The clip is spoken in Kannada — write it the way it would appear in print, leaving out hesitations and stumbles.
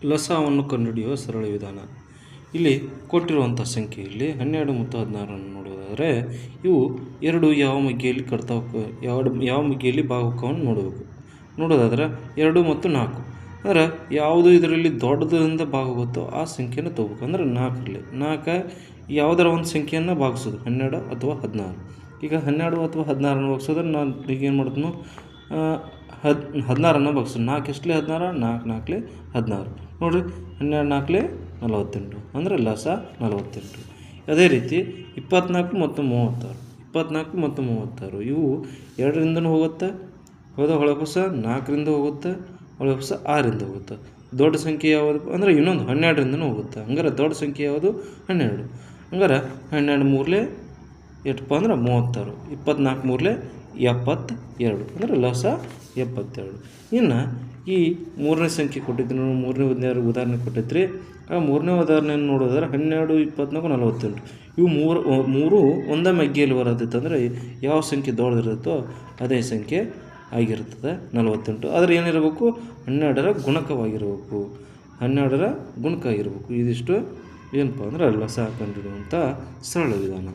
ಲಸವನ್ನು ಕಂಡುಹಿಡಿಯುವ ಸರಳ ವಿಧಾನ. ಇಲ್ಲಿ ಕೊಟ್ಟಿರುವಂಥ ಸಂಖ್ಯೆಯಲ್ಲಿ 12 ಮತ್ತು 16 ನೋಡುವುದಾದರೆ ಇವು ಎರಡು ಯಾವ ಮಗ್ಗಿಯಲ್ಲಿ ಯಾವ ಮಗ್ಗಿಯಲ್ಲಿ ಭಾಗುಕವನ್ನು ನೋಡೋದಾದ್ರೆ 2 ಮತ್ತು 4. ಅಂದ್ರೆ ಯಾವುದು ಇದರಲ್ಲಿ ದೊಡ್ಡದಿಂದ ಭಾಗುತ್ತೋ ಆ ಸಂಖ್ಯೆಯನ್ನು ತಗೋಬೇಕು. ಅಂದ್ರೆ 4ರಲ್ಲಿ 4 ಯಾವುದರ ಒಂದು ಸಂಖ್ಯೆಯನ್ನು ಭಾಗಿಸೋದು 12 ಅಥವಾ 16. ಈಗ 12 ಅಥವಾ 16 ಭಾಗಿಸೋದ್ರೆ ನಾನು ಈಗ ಏನು ಮಾಡ್ತೀನಿ, 16 ಭಾಗಿಸೋದು. 4 ಎಷ್ಟಲೇ 16, 4 4 16 ನೋಡಿರಿ. 12 4 48 ಅಂದರೆ ಲಸ 48. ಅದೇ ರೀತಿ 24 ಮತ್ತು 36 ಇವು 2ರಿಂದನೂ ಹೋಗುತ್ತೆ, ಹೊಳಪುಸ 4ರಿಂದ ಹೋಗುತ್ತೆ, ಹೊಳಪುಸ 6ರಿಂದ ಹೋಗುತ್ತೆ. ದೊಡ್ಡ ಸಂಖ್ಯೆ ಯಾವುದು ಅಂದರೆ ಇನ್ನೊಂದು 12ರಿಂದನೂ ಹೋಗುತ್ತೆ. ಹಂಗಾರೆ ದೊಡ್ಡ ಸಂಖ್ಯೆ ಯಾವುದು 12. ಹಂಗಾರೆ 12 ಮೂರಲೆ ಎಷ್ಟಪ್ಪ ಅಂದ್ರೆ 36, 24 ಮೂರಲೆ 72 ಅಂದರೆ ಲಸ 72. ಇನ್ನು ಈ ಮೂರನೇ ಸಂಖ್ಯೆ ಕೊಟ್ಟಿದ್ದು, ಮೂರನೇ ಉದಾಹರಣೆ ಕೊಟ್ಟಿದ್ರಿ. ಆ ಮೂರನೇ ಉದಾಹರಣೆಯನ್ನು ನೋಡೋದಾದ್ರೆ 12, 24, 48 ಇವು ಮೂರು ಒಂದೇ ಮಗ್ಗಿಯಲ್ಲಿ ಬರೋದಿತ್ತಂದರೆ ಯಾವ ಸಂಖ್ಯೆ ದೊಡ್ಡದಿರುತ್ತೋ ಅದೇ ಸಂಖ್ಯೆ ಆಗಿರ್ತದೆ 48. ಆದರೆ ಏನಿರಬೇಕು, 12ರ ಗುಣಕವಾಗಿರಬೇಕು. 12ರ ಗುಣಕ ಆಗಿರಬೇಕು. ಇದಿಷ್ಟು ಏನಪ್ಪ ಅಂದ್ರೆ ಲಸ ಕಂಡುಹಿಡಿಯುವಂಥ ಸರಳ ವಿಧಾನ.